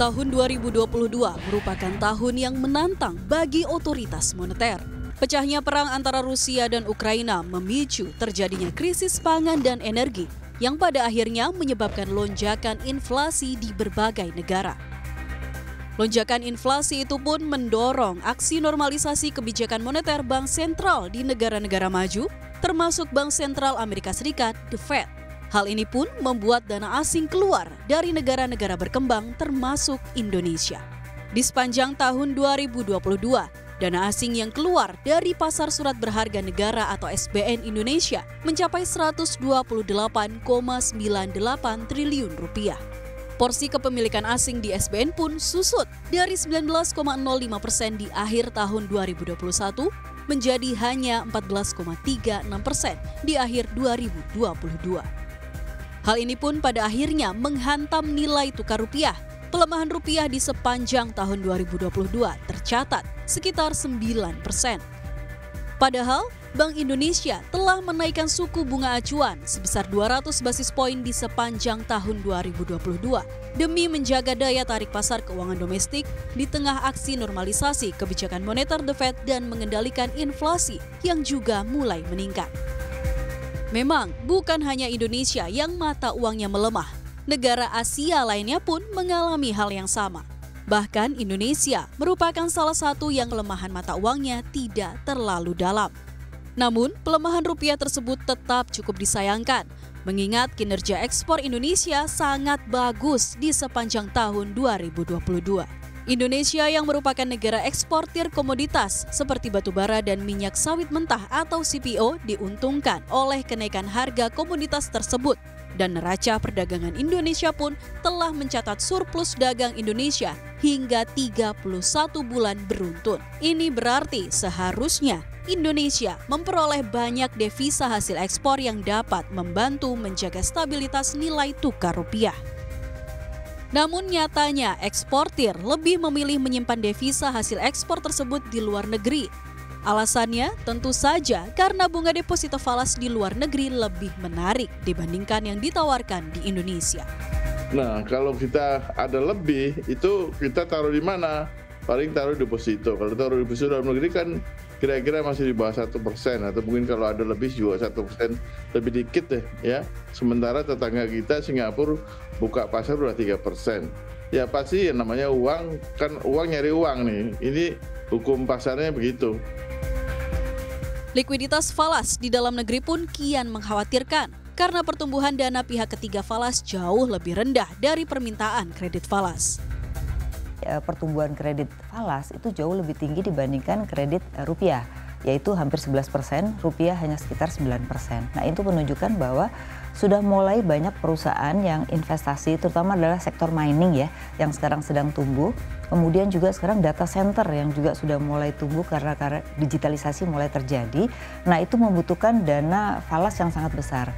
Tahun 2022 merupakan tahun yang menantang bagi otoritas moneter. Pecahnya perang antara Rusia dan Ukraina memicu terjadinya krisis pangan dan energi yang pada akhirnya menyebabkan lonjakan inflasi di berbagai negara. Lonjakan inflasi itu pun mendorong aksi normalisasi kebijakan moneter bank sentral di negara-negara maju, termasuk Bank Sentral Amerika Serikat, The Fed. Hal ini pun membuat dana asing keluar dari negara-negara berkembang termasuk Indonesia. Di sepanjang tahun 2022, dana asing yang keluar dari pasar surat berharga negara atau SBN Indonesia mencapai 128,98 triliun rupiah. Porsi kepemilikan asing di SBN pun susut dari 19,05% di akhir tahun 2021 menjadi hanya 14,36% di akhir 2022. Hal ini pun pada akhirnya menghantam nilai tukar rupiah. Pelemahan rupiah di sepanjang tahun 2022 tercatat sekitar 9%. Padahal Bank Indonesia telah menaikkan suku bunga acuan sebesar 200 basis poin di sepanjang tahun 2022 demi menjaga daya tarik pasar keuangan domestik di tengah aksi normalisasi kebijakan moneter The Fed dan mengendalikan inflasi yang juga mulai meningkat. Memang bukan hanya Indonesia yang mata uangnya melemah. Negara Asia lainnya pun mengalami hal yang sama. Bahkan Indonesia merupakan salah satu yang kelemahan mata uangnya tidak terlalu dalam. Namun, pelemahan rupiah tersebut tetap cukup disayangkan, mengingat kinerja ekspor Indonesia sangat bagus di sepanjang tahun 2022. Indonesia yang merupakan negara eksportir komoditas seperti batubara dan minyak sawit mentah atau CPO diuntungkan oleh kenaikan harga komoditas tersebut. Dan neraca perdagangan Indonesia pun telah mencatat surplus dagang Indonesia hingga 31 bulan beruntun. Ini berarti seharusnya Indonesia memperoleh banyak devisa hasil ekspor yang dapat membantu menjaga stabilitas nilai tukar rupiah. Namun nyatanya eksportir lebih memilih menyimpan devisa hasil ekspor tersebut di luar negeri. Alasannya tentu saja karena bunga deposito falas di luar negeri lebih menarik dibandingkan yang ditawarkan di Indonesia. Nah, kalau kita ada lebih, itu kita taruh di mana? Paling taruh deposito. Kalau taruh deposito dalam negeri kan kira-kira masih di bawah 1%, atau mungkin kalau ada lebih juga 1% lebih dikit deh ya. Sementara tetangga kita Singapura buka pasar udah 3%. Ya pasti yang namanya uang, kan uang nyari uang nih. Ini hukum pasarnya begitu. Likuiditas falas di dalam negeri pun kian mengkhawatirkan karena pertumbuhan dana pihak ketiga falas jauh lebih rendah dari permintaan kredit falas. Pertumbuhan kredit falas itu jauh lebih tinggi dibandingkan kredit rupiah, yaitu hampir 11%, rupiah hanya sekitar 9%. Nah, itu menunjukkan bahwa sudah mulai banyak perusahaan yang investasi, terutama adalah sektor mining ya, yang sekarang sedang tumbuh. Kemudian juga sekarang data center yang juga sudah mulai tumbuh karena digitalisasi mulai terjadi. Nah, itu membutuhkan dana falas yang sangat besar.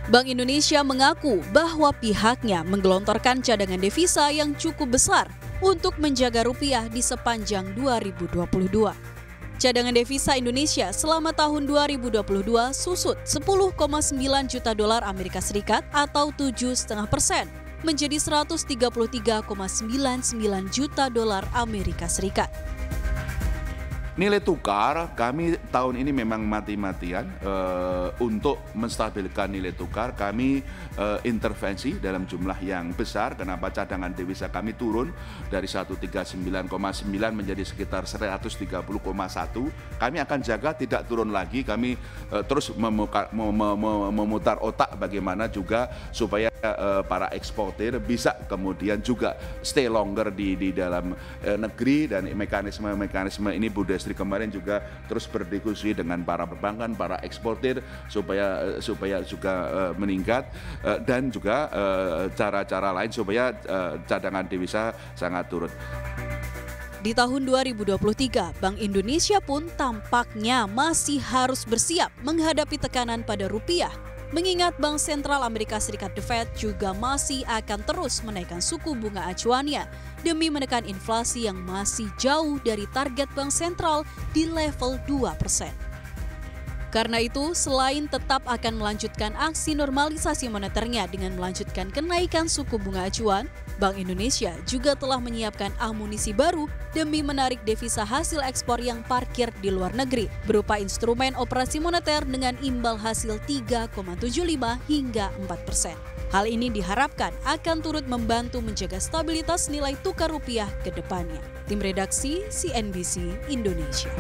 Bank Indonesia mengaku bahwa pihaknya menggelontorkan cadangan devisa yang cukup besar untuk menjaga rupiah di sepanjang 2022. Cadangan devisa Indonesia selama tahun 2022 susut 10,9 juta dolar Amerika Serikat atau 7,5% menjadi 133,99 juta dolar Amerika Serikat. Nilai tukar kami tahun ini memang mati-matian untuk menstabilkan nilai tukar. Kami intervensi dalam jumlah yang besar. Kenapa cadangan devisa kami turun dari 139,9 menjadi sekitar 130,1. Kami akan jaga tidak turun lagi. Kami terus memutar otak bagaimana juga supaya para eksportir bisa kemudian juga stay longer di dalam negeri, dan mekanisme ini Bu Destri kemarin juga terus berdiskusi dengan para perbankan, para eksportir supaya juga meningkat, dan juga cara-cara lain supaya cadangan devisa sangat turun. Di tahun 2023, Bank Indonesia pun tampaknya masih harus bersiap menghadapi tekanan pada rupiah, mengingat Bank Sentral Amerika Serikat The Fed juga masih akan terus menaikkan suku bunga acuannya demi menekan inflasi yang masih jauh dari target Bank Sentral di level 2%. Karena itu, selain tetap akan melanjutkan aksi normalisasi moneternya dengan melanjutkan kenaikan suku bunga acuan, Bank Indonesia juga telah menyiapkan amunisi baru demi menarik devisa hasil ekspor yang parkir di luar negeri berupa instrumen operasi moneter dengan imbal hasil 3,75 hingga 4%. Hal ini diharapkan akan turut membantu menjaga stabilitas nilai tukar rupiah ke depannya. Tim redaksi CNBC Indonesia.